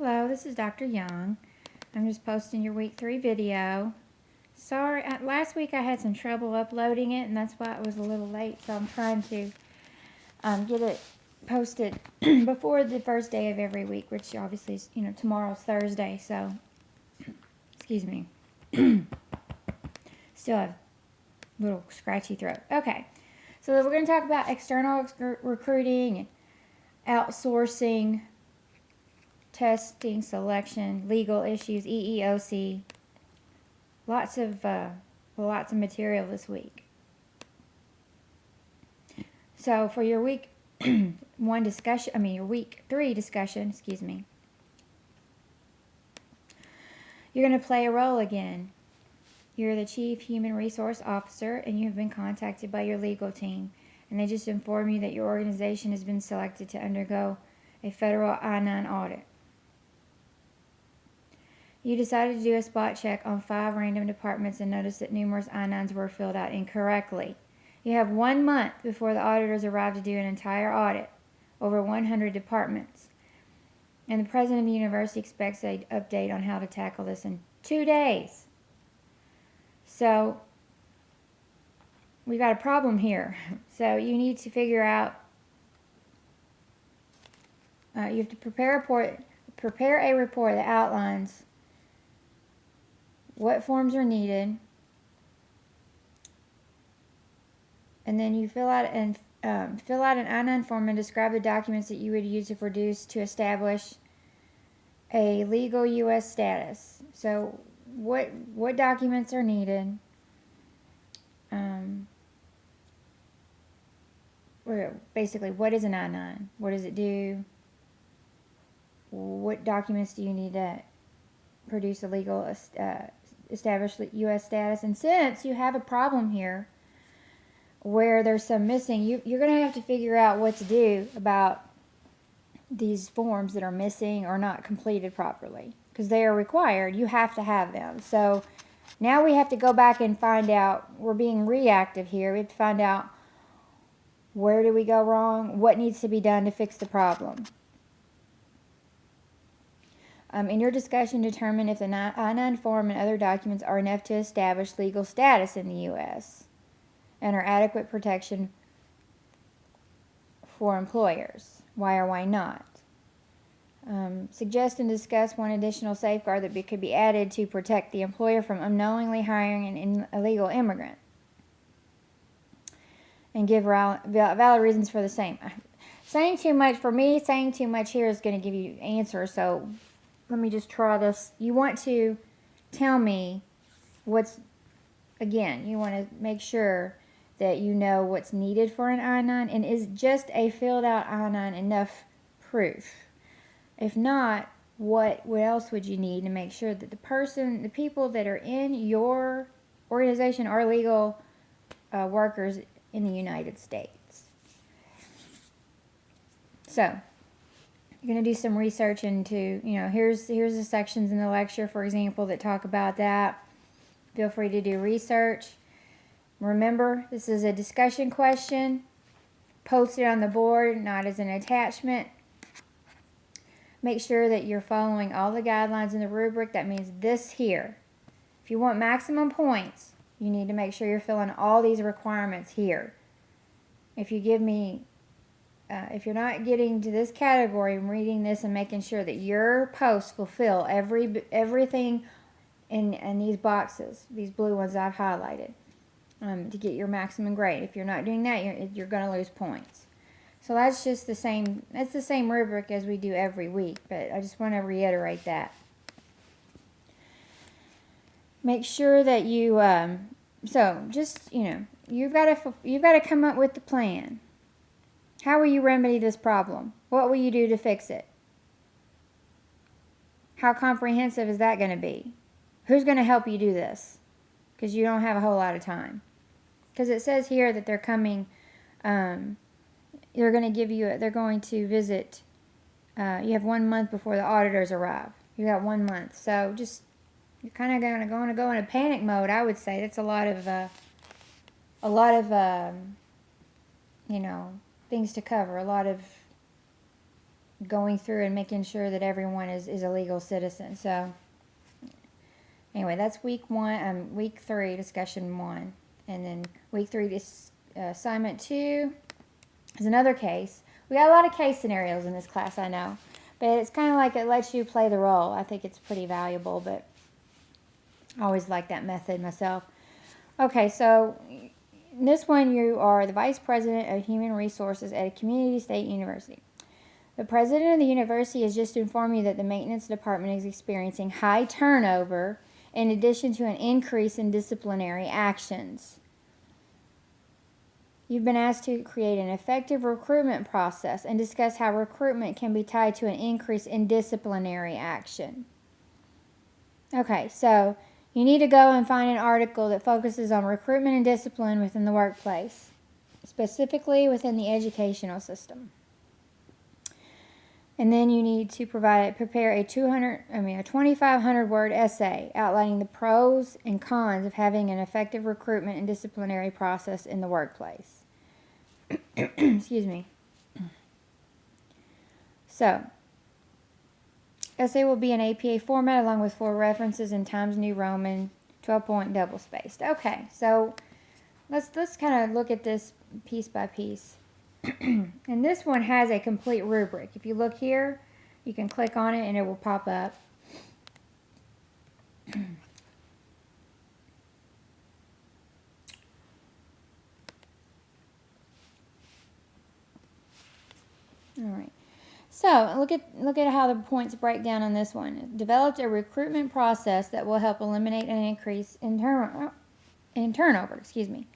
Hello, this is Dr. Young. I'm just posting your week 3 video. Sorry, last week I had some trouble uploading it, and that's why it was a little late. So I'm trying to get it posted before the first day of every week, which obviously is, tomorrow's Thursday. So, excuse me. Still have a little scratchy throat. Okay, so we're going to talk about external recruiting, outsourcing, testing, selection, legal issues, EEOC. Lots of material this week. So for your week your week 3 discussion, you're going to play a role again. You're the Chief Human Resource Officer, and you have been contacted by your legal team, and they just inform you that your organization has been selected to undergo a federal I-9 audit. You decided to do a spot check on 5 random departments and noticed that numerous I-9s were filled out incorrectly. You have 1 month before the auditors arrive to do an entire audit, over 100 departments. And the president of the university expects an update on how to tackle this in 2 days. So, we got a problem here. So, you need to figure out, you have to prepare a report that outlines what forms are needed, and then you fill out an I-9 form and describe the documents that you would use to produce to establish a legal U.S. status. So, what documents are needed? Basically, what is an I-9? What does it do? What documents do you need to produce a legal established U.S. status? And since you have a problem here where there's some missing, you're going to have to figure out what to do about these forms that are missing or not completed properly, because they are required. You have to have them. So now we have to go back and find out. We're being reactive here. We have to find out, where do we go wrong? What needs to be done to fix the problem? In your discussion, determine if the I-9 form and other documents are enough to establish legal status in the U.S. and are adequate protection for employers. Why or why not? Suggest and discuss one additional safeguard that could be added to protect the employer from unknowingly hiring an illegal immigrant. And give valid reasons for the same. Saying too much here is going to give you answers, so let me just try this. You want to tell me you want to make sure that you know what's needed for an I-9, and is just a filled out I-9 enough proof? If not, what else would you need to make sure that the people that are in your organization are legal workers in the United States? So, you're going to do some research into, here's the sections in the lecture, for example, that talk about that. Feel free to do research. Remember, this is a discussion question. Post it on the board, not as an attachment. Make sure that you're following all the guidelines in the rubric. That means this here. If you want maximum points, you need to make sure you're filling all these requirements here. If you give me, if you're not getting to this category, I'm reading this and making sure that your posts fulfill everything in these boxes, these blue ones I've highlighted, to get your maximum grade. If you're not doing that, you're going to lose points. So that's just the same. That's the same rubric as we do every week, but I just want to reiterate that. Make sure that you. You've got to come up with the plan. How will you remedy this problem? What will you do to fix it? How comprehensive is that going to be? Who's going to help you do this? Because you don't have a whole lot of time. Because it says here that they're coming. They're going to visit. You have 1 month before the auditors arrive. You got 1 month, so you're kind of going to go in a panic mode. I would say that's a lot of things to cover. A lot of going through and making sure that everyone is a legal citizen. So anyway, that's week 1, week 3, discussion 1. And then week 3, assignment 2 is another case. We got a lot of case scenarios in this class, I know. But it's kind of like it lets you play the role. I think it's pretty valuable, but I always like that method myself. Okay, so in this one, you are the Vice President of Human Resources at a community state university. The president of the university has just informed you that the maintenance department is experiencing high turnover in addition to an increase in disciplinary actions. You've been asked to create an effective recruitment process and discuss how recruitment can be tied to an increase in disciplinary action. Okay, so you need to go and find an article that focuses on recruitment and discipline within the workplace, specifically within the educational system. And then you need to prepare a 2,500 word essay outlining the pros and cons of having an effective recruitment and disciplinary process in the workplace. Excuse me. So, essay will be in APA format along with 4 references in Times New Roman, 12-point double spaced. Okay, so let's kind of look at this piece by piece. And this one has a complete rubric. If you look here, you can click on it and it will pop up. All right. So look at how the points break down on this one. It developed a recruitment process that will help eliminate an increase in turnover. Excuse me.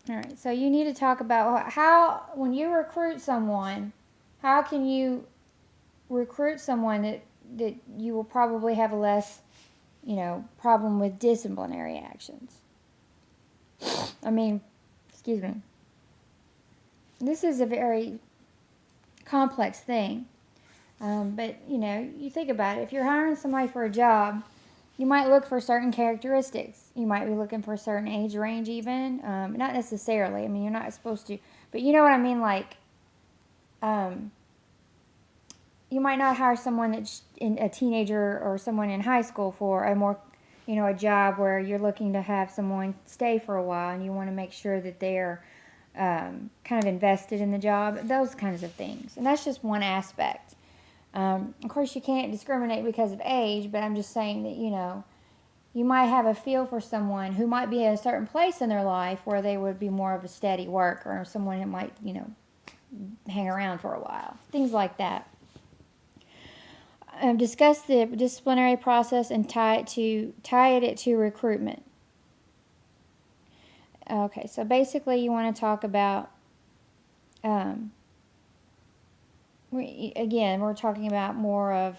All right. So you need to talk about how, when you recruit someone, how can you recruit someone that you will probably have a less, problem with disciplinary actions. Excuse me. This is a very complex thing, but you think about it. If you're hiring somebody for a job, you might look for certain characteristics. You might be looking for a certain age range even, not necessarily. You're not supposed to, but you know what I mean, like, you might not hire someone that's a teenager or someone in high school for a more, a job where you're looking to have someone stay for a while and you want to make sure that they're kind of invested in the job, those kinds of things. And that's just one aspect. Of course, you can't discriminate because of age, but I'm just saying that, you might have a feel for someone who might be at a certain place in their life where they would be more of a steady worker, or someone who might, hang around for a while. Things like that. Discuss the disciplinary process and tie it to recruitment. Okay, so basically you want to talk about, we're talking about more of,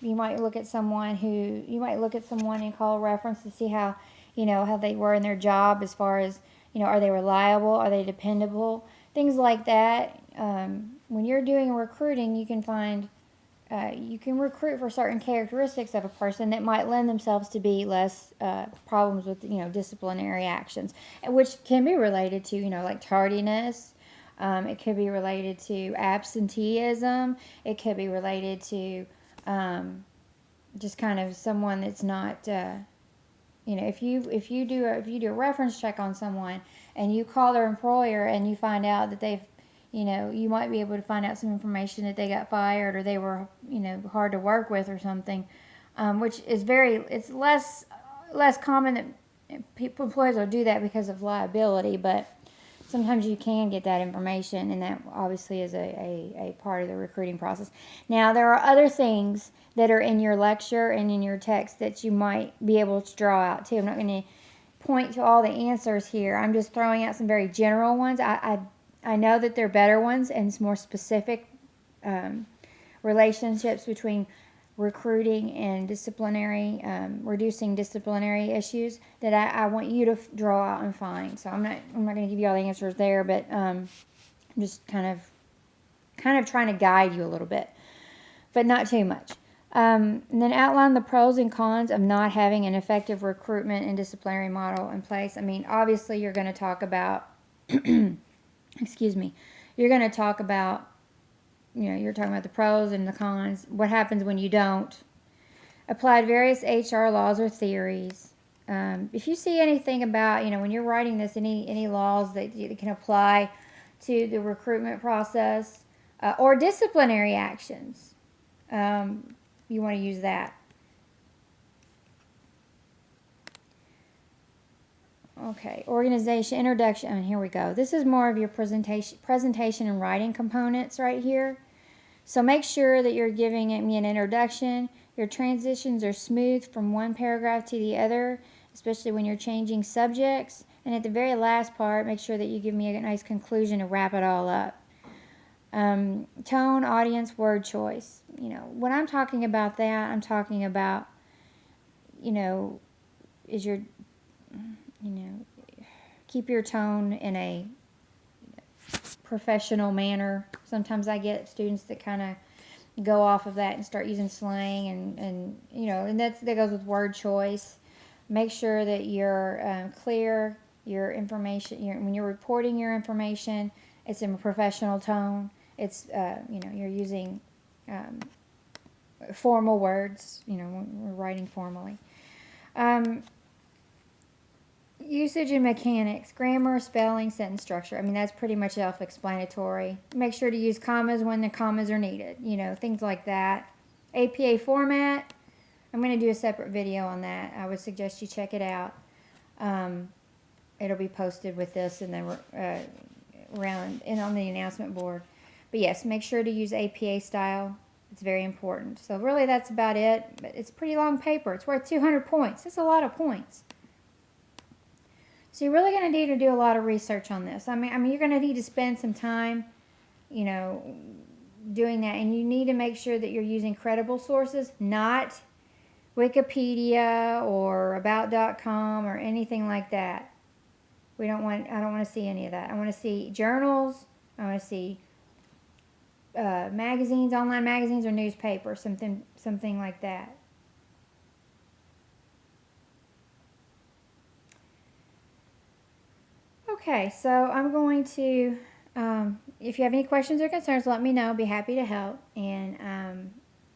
you might look at someone and call a reference to see how, how they were in their job as far as, are they reliable, are they dependable, things like that. When you're doing recruiting, you can find, you can recruit for certain characteristics of a person that might lend themselves to be less problems with, disciplinary actions, which can be related to, like tardiness. It could be related to absenteeism. It could be related to just kind of someone that's not, if you do a reference check on someone and you call their employer and you find out that they've, you might be able to find out some information that they got fired or they were, hard to work with or something, which is it's less common that employers will do that because of liability, but sometimes you can get that information, and that obviously is a part of the recruiting process. Now, there are other things that are in your lecture and in your text that you might be able to draw out too. I'm not going to point to all the answers here. I'm just throwing out some very general ones. I know that there are better ones and more specific relationships between recruiting and disciplinary, reducing disciplinary issues that I want you to draw out and find. So I'm not going to give you all the answers there, but I'm just kind of trying to guide you a little bit, but not too much. And then outline the pros and cons of not having an effective recruitment and disciplinary model in place. Obviously you're going to talk about excuse me, you're going to talk about, you're talking about the pros and the cons, what happens when you don't. Applied various HR laws or theories. If you see anything about, when you're writing this, any laws that you can apply to the recruitment process or disciplinary actions, you want to use that. Okay, organization, introduction, and here we go. This is more of your presentation and writing components right here. So make sure that you're giving me an introduction. Your transitions are smooth from one paragraph to the other, especially when you're changing subjects. And at the very last part, make sure that you give me a nice conclusion to wrap it all up. Tone, audience, word choice. When I'm talking about that, I'm talking about, is your, keep your tone in a professional manner. Sometimes I get students that kind of go off of that and start using slang and that goes with word choice. Make sure that you're clear, your information, when you're reporting your information, it's in a professional tone. It's, you're using formal words, when we're writing formally. Usage and mechanics, grammar, spelling, sentence structure. That's pretty much self-explanatory. Make sure to use commas when the commas are needed, things like that. APA format, I'm going to do a separate video on that. I would suggest you check it out. It'll be posted with this and then around and on the announcement board. But yes, make sure to use APA style. It's very important. So really that's about it. But it's a pretty long paper. It's worth 200 points. That's a lot of points. So you're really going to need to do a lot of research on this. You're going to need to spend some time, doing that. And you need to make sure that you're using credible sources, not Wikipedia or about.com or anything like that. I don't want to see any of that. I want to see journals. I want to see magazines, online magazines or newspapers, something like that. Okay, so I'm going to, if you have any questions or concerns, let me know. I'll be happy to help. And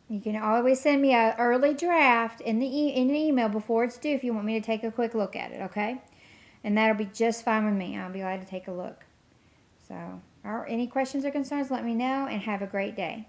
you can always send me an early draft in an email before it's due if you want me to take a quick look at it, okay? And that'll be just fine with me. I'll be glad to take a look. So, any questions or concerns, let me know, and have a great day.